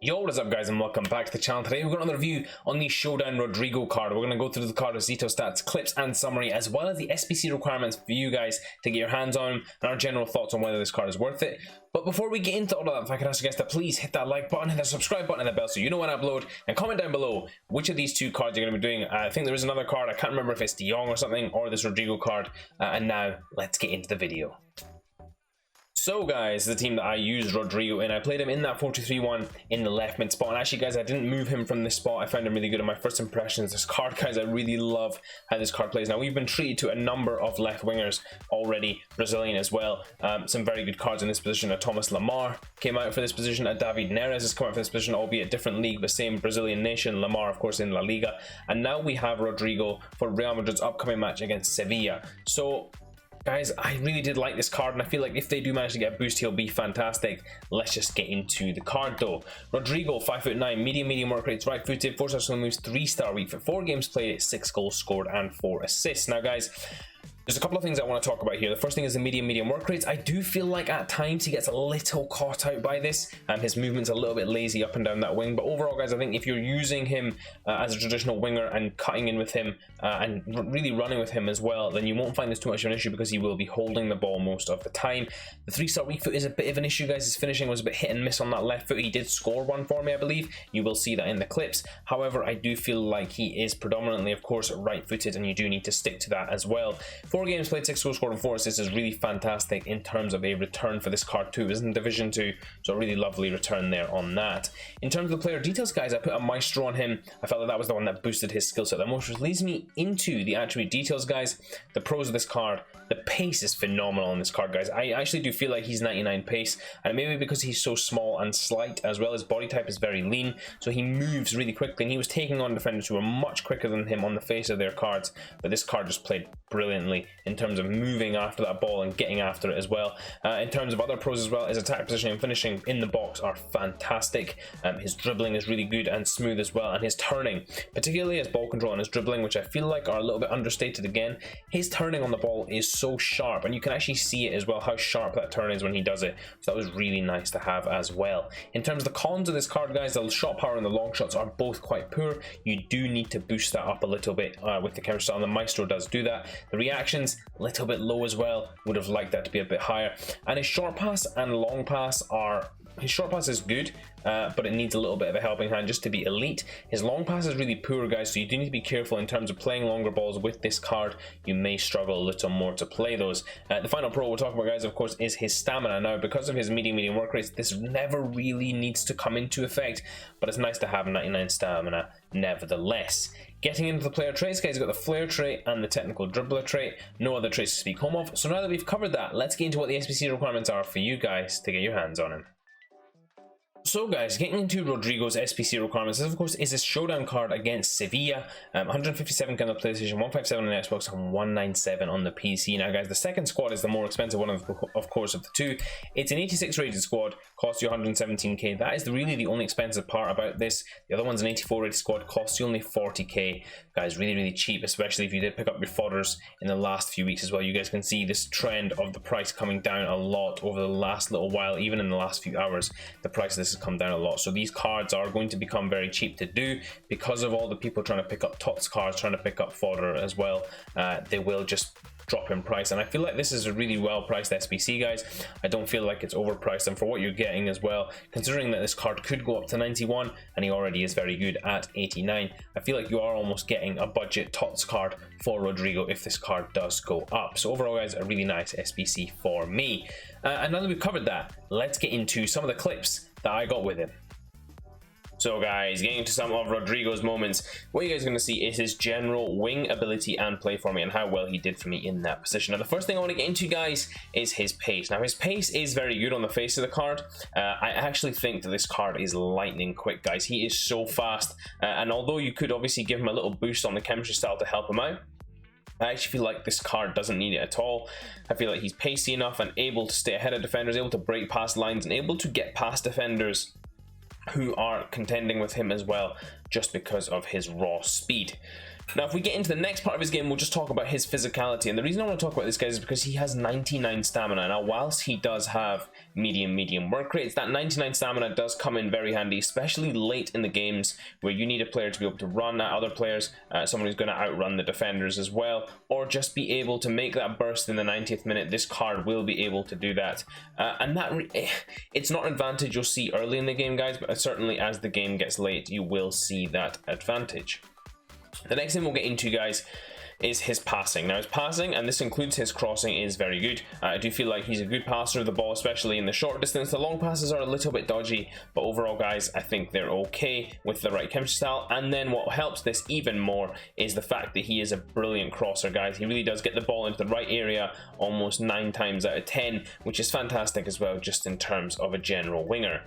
Yo, what is up guys, and welcome back to the channel. Today we've got another review on the Showdown Rodrygo card. We're going to go through the card with Zito stats, clips and summary, as well as the SBC requirements for you guys to get your hands on him, and our general thoughts on whether this card is worth it. But before we get into all of that, if I could ask you guys to please hit that like button, hit the subscribe button and the bell so you know when I upload, and comment down below which of these two cards you're going to be doing. I think there is another card, I can't remember if it's De Jong or something, or this Rodrygo card. And now, let's get into the video. So guys, the team that I used Rodrygo in, I played him in that 4-2-3-1 in the left mid spot, and actually guys, I didn't move him from this spot. I found him really good in my first impressions. This card, guys, I really love how this card plays. Now, we've been treated to a number of left wingers already, Brazilian as well. Some very good cards in this position. Thomas Lamar came out for this position, David Neres has come out for this position, albeit different league, but same Brazilian nation. Lamar, of course, in La Liga. And now we have Rodrygo for Real Madrid's upcoming match against Sevilla. So guys, I really did like this card, and I feel like if they do manage to get a boost, he'll be fantastic. Let's just get into the card though. Rodrygo, 5'9", medium work rates, right footed, 4-star skill moves, 3-star weak foot, 4 games played, 6 goals scored and 4 assists. Now guys, there's a couple of things I want to talk about here. The first thing is the medium work rates. I do feel like at times he gets a little caught out by this, and his movement's a little bit lazy up and down that wing. But overall, guys, I think if you're using him as a traditional winger and cutting in with him and really running with him as well, then you won't find this too much of an issue because he will be holding the ball most of the time. The 3-star weak foot is a bit of an issue, guys. His finishing was a bit hit and miss on that left foot. He did score one for me, I believe. You will see that in the clips. However, I do feel like he is predominantly, of course, right-footed, and you do need to stick to that as well. 4 games played, 6 goals scored and 4 assists is really fantastic in terms of a return for this card too. It was in Division 2, so a really lovely return there on that. In terms of the player details, guys, I put a Maestro on him. I felt that was the one that boosted his skill set the most, which leads me into the attribute details, guys. The pros of this card. The pace is phenomenal on this card, guys. I actually do feel like he's 99 pace, and maybe because he's so small and slight, as well as body type is very lean, so he moves really quickly, and he was taking on defenders who were much quicker than him on the face of their cards. But this card just played brilliantly in terms of moving after that ball and getting after it as well. In terms of other pros as well, his attack positioning and finishing in the box are fantastic. His dribbling is really good and smooth as well, and his turning, particularly his ball control and his dribbling, which I feel like are a little bit understated again. His turning on the ball is so sharp, and you can actually see it as well, how sharp that turn is when he does it. So that was really nice to have as well. In terms of the cons of this card, guys, the shot power and the long shots are both quite poor. You do need to boost that up a little bit with the camera style, and the Maestro does do that. The reactions, a little bit low as well. Would have liked that to be a bit higher. And his short pass and long pass are... His short pass is good, but it needs a little bit of a helping hand just to be elite. His long pass is really poor, guys, so you do need to be careful in terms of playing longer balls with this card. You may struggle a little more to play those. The final pro we'll talk about, guys, of course, is his stamina. Now, because of his medium work rates, this never really needs to come into effect, but it's nice to have 99 stamina nevertheless. Getting into the player traits, guys, you've got the flair trait and the technical dribbler trait. No other traits to speak home of. So now that we've covered that, let's get into what the SBC requirements are for you guys to get your hands on him. So guys, getting into Rodrygo's SPC requirements, this of course is his showdown card against Sevilla. 157 on the PlayStation, 157 on the Xbox, and 197 on the PC. Now guys, the second squad is the more expensive one of course of the two. It's an 86 rated squad, costs you 117k. That is really the only expensive part about this. The other one's an 84 rated squad, costs you only 40k. Guys, really cheap, especially if you did pick up your fodders in the last few weeks as well. You guys can see this trend of the price coming down a lot over the last little while. Even in the last few hours, the price of this has come down a lot. So these cards are going to become very cheap to do because of all the people trying to pick up TOTS cards, trying to pick up fodder as well. They will just drop in price, and I feel like this is a really well priced SBC, guys. I don't feel like it's overpriced, and for what you're getting as well, considering that this card could go up to 91 and he already is very good at 89, I feel like you are almost getting a budget TOTS card for Rodrygo if this card does go up. So overall, guys, a really nice SBC for me. And now that we've covered that, let's get into some of the clips that I got with him. So guys, getting into some of Rodrygo's moments, what you guys are going to see is his general wing ability and play for me, and how well he did for me in that position. Now the first thing I want to get into, guys, is his pace. Now his pace is very good on the face of the card. I actually think that this card is lightning quick, guys. He is so fast, and although you could obviously give him a little boost on the chemistry style to help him out, I actually feel like this card doesn't need it at all. I feel like he's pacey enough and able to stay ahead of defenders, able to break past lines, and able to get past defenders who are contending with him as well, just because of his raw speed. Now, if we get into the next part of his game, we'll just talk about his physicality. And the reason I want to talk about this, guys, is because he has 99 stamina. Now, whilst he does have medium work rates. That 99 stamina does come in very handy, especially late in the games where you need a player to be able to run at other players, someone who's going to outrun the defenders as well, or just be able to make that burst in the 90th minute. This card will be able to do that, and that it's not an advantage you'll see early in the game, guys, but certainly as the game gets late you will see that advantage. The next thing we'll get into, guys, is his passing. Now his passing, and this includes his crossing, is very good. I do feel like he's a good passer of the ball, especially in the short distance. The long passes are a little bit dodgy, but overall, guys, I think they're okay with the right chemistry style. And then what helps this even more is the fact that he is a brilliant crosser, guys. He really does get the ball into the right area almost 9 times out of 10, which is fantastic as well, just in terms of a general winger.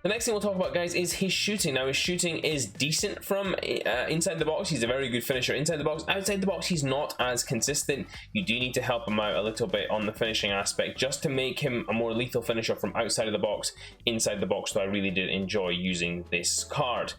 The next thing we'll talk about, guys, is his shooting. Now, his shooting is decent from inside the box. He's a very good finisher inside the box. Outside the box, he's not as consistent. You do need to help him out a little bit on the finishing aspect just to make him a more lethal finisher from outside of the box, inside the box. So I really did enjoy using this card.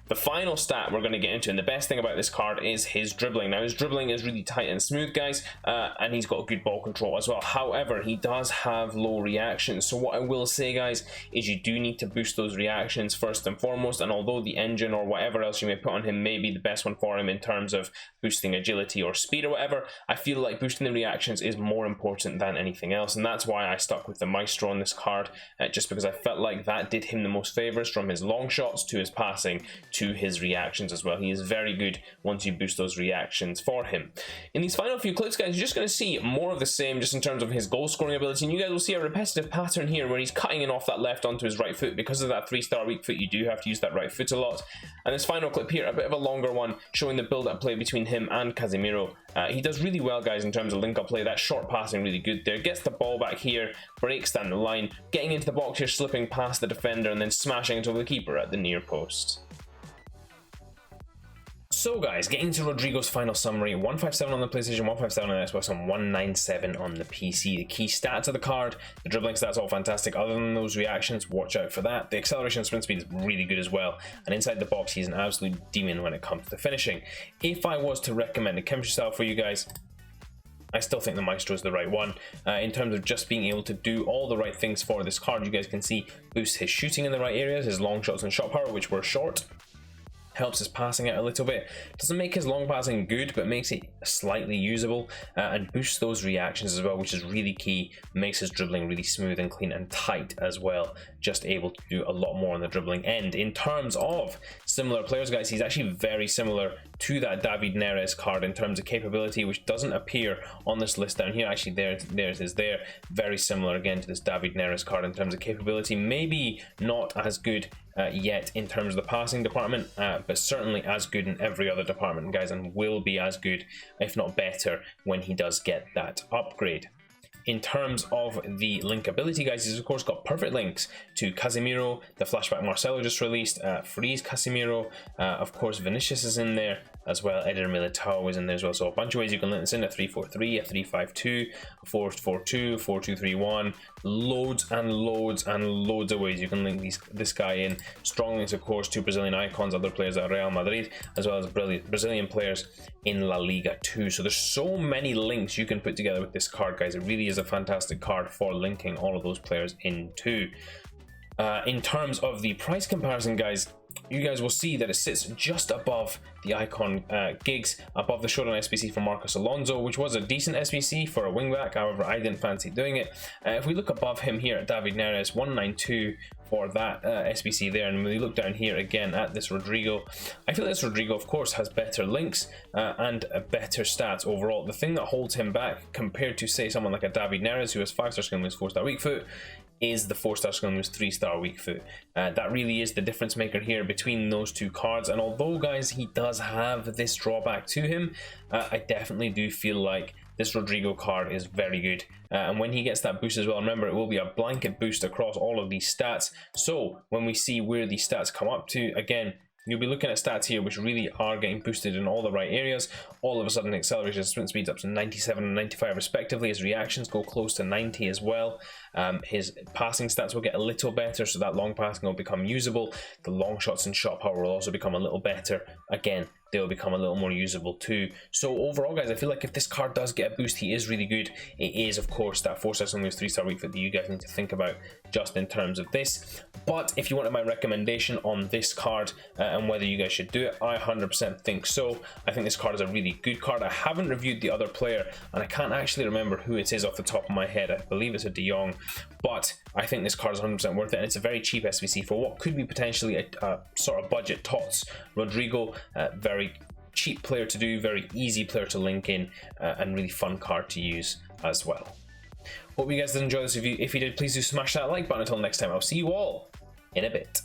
The final stat we're going to get into, and the best thing about this card, is his dribbling. Now, his dribbling is really tight and smooth, guys, and he's got good ball control as well. However, he does have low reactions. So what I will say, guys, is you do need to boost those reactions first and foremost. And although the engine or whatever else you may put on him may be the best one for him in terms of boosting agility or speed or whatever, I feel like boosting the reactions is more important than anything else. And that's why I stuck with the Maestro on this card, just because I felt like that did him the most favors, from his long shots to his passing to his reactions as well. He is very good once you boost those reactions for him. In these final few clips, guys, you're just going to see more of the same just in terms of his goal scoring ability, and you guys will see a repetitive pattern here where he's cutting in off that left onto his right foot. Because of that 3-star weak foot, you do have to use that right foot a lot. And this final clip here, a bit of a longer one, showing the build-up play between him and Casemiro. He does really well, guys, in terms of link-up play. That short passing really good there. Gets the ball back here, breaks down the line, getting into the box here, slipping past the defender, and then smashing it over the keeper at the near post. So, guys, getting to Rodrygo's final summary: 157 on the PlayStation, 157 on the Xbox, and 197 on the PC. The key stats of the card, the dribbling stats, all fantastic. Other than those reactions, watch out for that. The acceleration and sprint speed is really good as well. And inside the box, he's an absolute demon when it comes to finishing. If I was to recommend a chemistry style for you guys, I still think the Maestro is the right one. In terms of just being able to do all the right things for this card, you guys can see boosts his shooting in the right areas, his long shots and shot power, which were short. Helps his passing out a little bit. Doesn't make his long passing good, but makes it slightly usable, and boosts those reactions as well, which is really key. Makes his dribbling really smooth and clean and tight as well. Just able to do a lot more on the dribbling end. In terms of similar players, guys, he's actually very similar to that David Neres card in terms of capability, which doesn't appear on this list down here. Actually, theirs is there. Very similar again to this David Neres card in terms of capability. Maybe not as good yet in terms of the passing department, but certainly as good in every other department, guys, and will be as good, if not better, when he does get that upgrade. In terms of the link ability, guys, he's of course got perfect links to Casemiro, the flashback Marcelo just released, Freeze Casemiro, of course Vinicius is in there as well, Eder Militao is in there as well, so a bunch of ways you can link this in: a 3-4-3, a 3-5-2, a 4-4-2, 4-2-3-1, loads and loads and loads of ways you can link this guy in. Strong links, of course, to Brazilian icons, other players at Real Madrid, as well as Brazilian players in La Liga too. So there's so many links you can put together with this card, guys. It really is a fantastic card for linking all of those players into. In terms of the price comparison, guys, you guys will see that it sits just above the icon gigs, above the Showdown SBC for Marcos Alonso, which was a decent SBC for a wingback. However, I didn't fancy doing it. If we look above him here at David Neres, 192 for that SBC there, and when we look down here again at this Rodrygo, I feel this Rodrygo, of course, has better links and better stats overall. The thing that holds him back compared to, say, someone like a David Neres, who has 5-star skill moves, 4-star weak foot, is the 4-star skill moves, 3-star weak foot. That really is the difference maker here between those two cards. And although, guys, he does have this drawback to him, I definitely do feel like this Rodrygo card is very good. And when he gets that boost as well, remember, it will be a blanket boost across all of these stats. So when we see where these stats come up to, again, you'll be looking at stats here which really are getting boosted in all the right areas. All of a sudden, acceleration and sprint speeds up to 97 and 95 respectively. His reactions go close to 90 as well. His passing stats will get a little better, so that long passing will become usable. The long shots and shot power will also become a little better. Again, they'll become a little more usable too. So overall, guys, I feel like if this card does get a boost, he is really good. It is, of course, that 4-star Sunway's 3-star weak foot that you guys need to think about just in terms of this. But if you wanted my recommendation on this card and whether you guys should do it, I 100% think so. I think this card is a really good card. I haven't reviewed the other player, and I can't actually remember who it is off the top of my head. I believe it's a De Jong, but I think this card is 100% worth it, and it's a very cheap SBC for what could be potentially a sort of budget tots. Rodrygo, very cheap player to do, very easy player to link in, and really fun card to use as well. Hope you guys did enjoy this review. If you did, please do smash that like button. Until next time, I'll see you all in a bit.